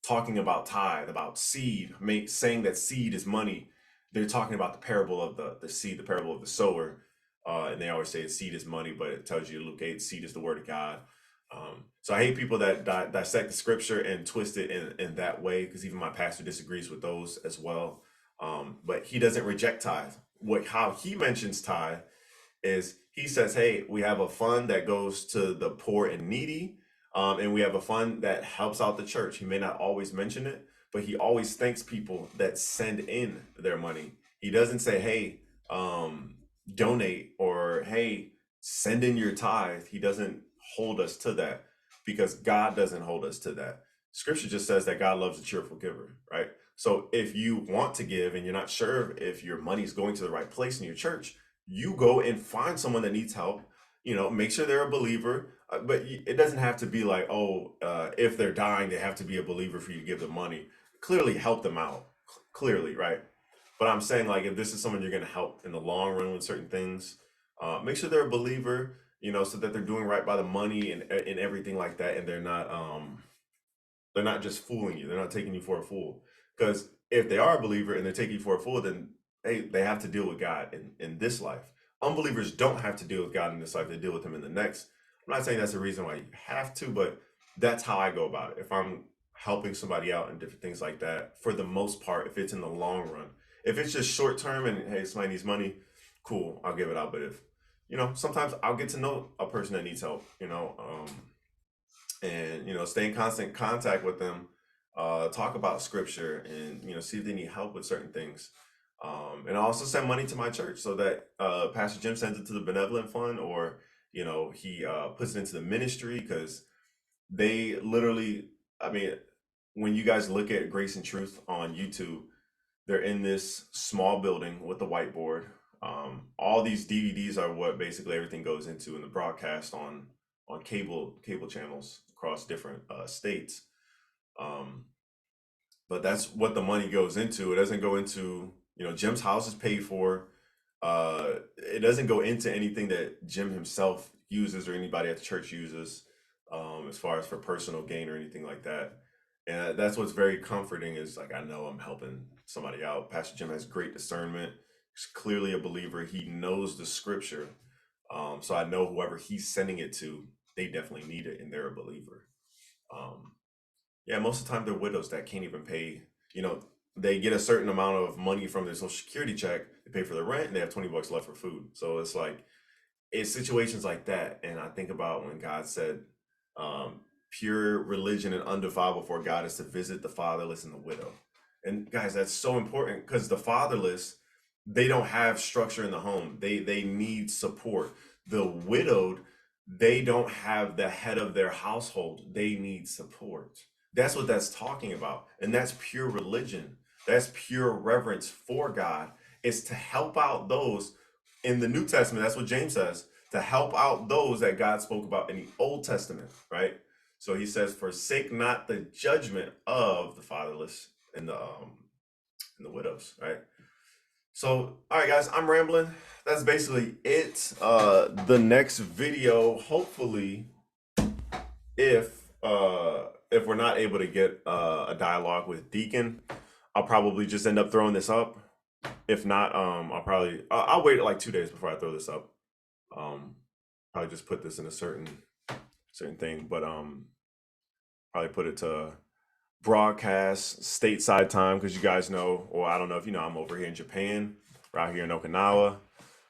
talking about tithe, about seed, saying that seed is money. They're talking about the parable of the seed, the parable of the sower, and they always say seed is money, but it tells you Luke 8, seed is the word of God. So I hate people that dissect the scripture and twist it in that way, because even my pastor disagrees with those as well. But he doesn't reject tithe. How he mentions tithe is he says, hey, we have a fund that goes to the poor and needy, and we have a fund that helps out the church. He may not always mention it, but he always thanks people that send in their money. He doesn't say, hey, donate, or hey, send in your tithe. He doesn't hold us to that, because God doesn't hold us to that. Scripture just says that God loves a cheerful giver, right? So if you want to give and you're not sure if your money is going to the right place in your church, you go and find someone that needs help. Make sure they're a believer. But it doesn't have to be like, oh, if they're dying, they have to be a believer for you to give them money. Clearly help them out. Clearly, right? But I'm saying, like, if this is someone you're going to help in the long run with certain things, make sure they're a believer, so that they're doing right by the money and everything like that, and they're not just fooling you. They're not taking you for a fool. Because if they are a believer and they're taking you for a fool, then they have to deal with God in this life. Unbelievers don't have to deal with God in this life. They deal with him in the next. I'm not saying that's the reason why you have to, but that's how I go about it. If I'm helping somebody out and different things like that, for the most part, if it's in the long run, if it's just short term and hey, somebody needs money, cool, I'll give it out. But if, sometimes I'll get to know a person that needs help, and stay in constant contact with them, talk about scripture, and see if they need help with certain things. And I also send money to my church so that Pastor Jim sends it to the benevolent fund, or he puts it into the ministry, because they literally, I mean, when you guys look at Grace and Truth on YouTube, they're in this small building with the whiteboard. All these DVDs are what basically everything goes into in the broadcast on cable channels across different states. But that's what the money goes into. It doesn't go into, Jim's house is paid for. It doesn't go into anything that Jim himself uses or anybody at the church uses, as far as for personal gain or anything like that. And that's what's very comforting, is like, I know I'm helping somebody out. Pastor Jim has great discernment. He's clearly a believer. He knows the scripture. So I know whoever he's sending it to, they definitely need it and they're a believer. Yeah, most of the time they're widows that can't even pay. They get a certain amount of money from their social security check, they pay for the rent, and they have $20 left for food. So it's like, it's situations like that. And I think about when God said, um, pure religion and undefiled before God is to visit the fatherless and the widow. And guys, that's so important, because the fatherless, they don't have structure in the home. They need support. The widowed, they don't have the head of their household. They need support. That's what that's talking about. And that's pure religion. That's pure reverence for God. Is to help out those in the New Testament. That's what James says, to help out those that God spoke about in the Old Testament, right? So he says, forsake not the judgment of the fatherless and the widows, right? So, all right, guys, I'm rambling. That's basically it. The next video, hopefully, if we're not able to get a dialogue with Deacon, I'll probably just end up throwing this up. If not, I'll wait like 2 days before I throw this up. Probably just put this in a certain thing, but probably put it to broadcast stateside time, because you guys know, or I don't know if you know, I'm over here in Japan, right here in Okinawa,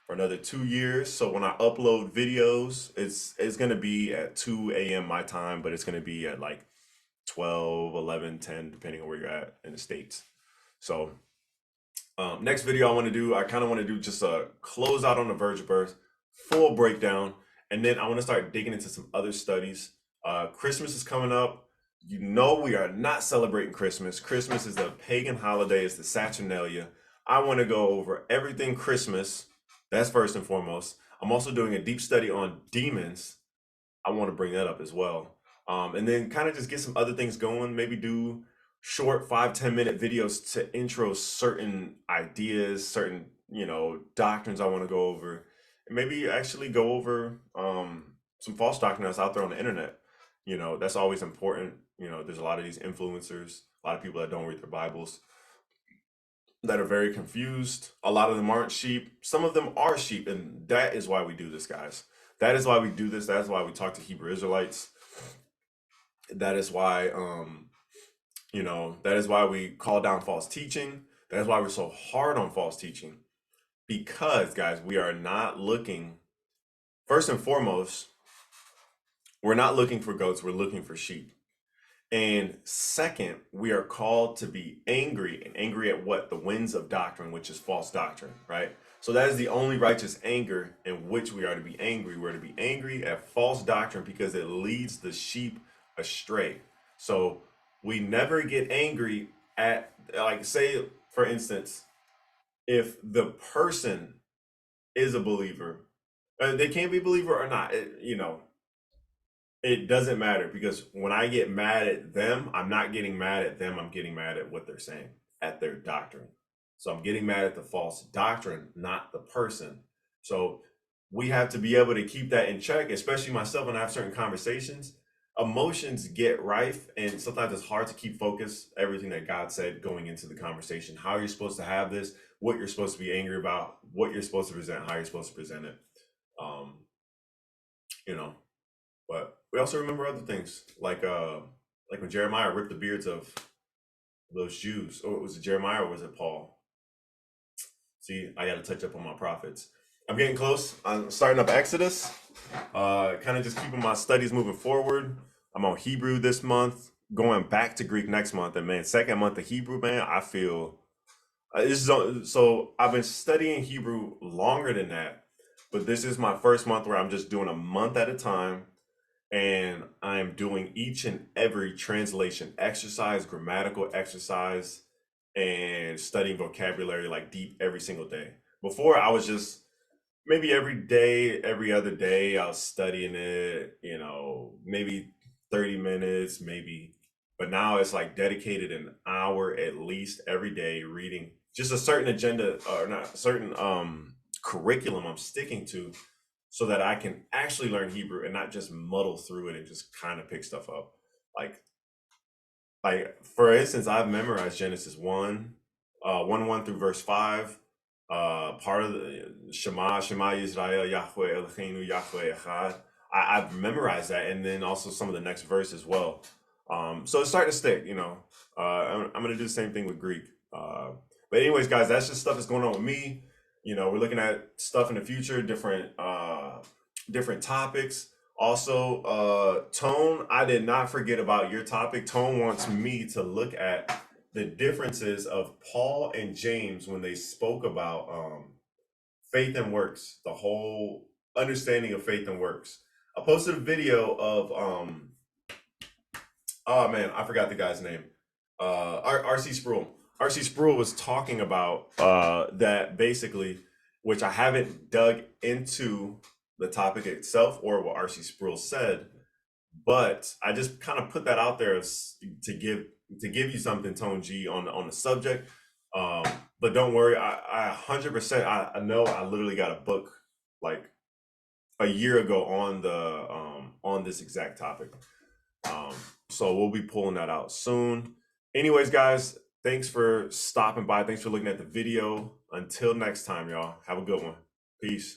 for another 2 years. So when I upload videos, it's gonna be at 2 a.m. my time, but it's gonna be at like 12, 11, 10, depending on where you're at in the States. So next video I kind of want to do just a close out on the virgin birth, full breakdown, and then I want to start digging into some other studies. Christmas is coming up. We are not celebrating Christmas. Christmas is a pagan holiday. It's the Saturnalia. I want to go over everything Christmas. That's first and foremost. I'm also doing a deep study on demons. I want to bring that up as well. And then kind of just get some other things going. Maybe do short 5-10 minute videos to intro certain ideas, certain doctrines I want to go over, and maybe actually go over some false doctrine that's out there on the internet. That's always important. There's a lot of these influencers, a lot of people that don't read their Bibles, that are very confused. A lot of them aren't sheep. Some of them are sheep, and that is why we do this, guys. That is why we do this. That's why we talk to Hebrew Israelites. That is why that is why we call down false teaching. That is why we're so hard on false teaching. Because, guys, we are not looking, first and foremost, we're not looking for goats, we're looking for sheep. And second, we are called to be angry, and angry at what? The winds of doctrine, which is false doctrine, right? So that is the only righteous anger in which we are to be angry. We're to be angry at false doctrine because it leads the sheep astray. So we never get angry at, like, say, for instance, if the person is a believer, they can be a believer or not, it doesn't matter, because when I get mad at them, I'm not getting mad at them. I'm getting mad at what they're saying, at their doctrine. So I'm getting mad at the false doctrine, not the person. So we have to be able to keep that in check, especially myself when I have certain conversations. Emotions get rife, and sometimes it's hard to keep focus, everything that God said going into the conversation, how you're supposed to have this, what you're supposed to be angry about, what you're supposed to present, how you're supposed to present it. Um, you know, but we also remember other things, like when Jeremiah ripped the beards of those Jews. Or was it Jeremiah or was it Paul? See, I got to touch up on my prophets. I'm getting close. I'm starting up Exodus. Kind of just keeping my studies moving forward. I'm on Hebrew this month, going back to Greek next month. And man, second month of Hebrew, man, I feel so I've been studying Hebrew longer than that, but this is my first month where I'm just doing a month at a time, and I'm doing each and every translation exercise, grammatical exercise, and studying vocabulary like deep every single day. Before, I was just maybe every day, every other day, I was studying it, maybe 30 minutes, maybe. But now it's like dedicated an hour at least every day reading just a certain agenda, or not, a certain curriculum I'm sticking to, so that I can actually learn Hebrew and not just muddle through it and just kind of pick stuff up. Like for instance, I've memorized Genesis 1 through verse 5. Part of the Shema Yisrael, Yahweh Eloheinu, Yahweh Echad. I've memorized that, and then also some of the next verse as well. So it's starting to stick. I'm gonna do the same thing with Greek. But anyways, guys, that's just stuff that's going on with me. We're looking at stuff in the future, different topics. Also, Tone, I did not forget about your topic. Tone wants me to look at the differences of Paul and James when they spoke about faith and works, the whole understanding of faith and works. I posted a video of oh man, I forgot the guy's name. RC Sproul. RC Sproul was talking about that basically, which I haven't dug into the topic itself or what RC Sproul said, but I just kind of put that out there to give you something, Tone G, on the subject. But don't worry, I 100%, I know I literally got a book like a year ago on this exact topic. So we'll be pulling that out soon. Anyways, guys, thanks for stopping by. Thanks for looking at the video. Until next time, y'all. Have a good one. Peace.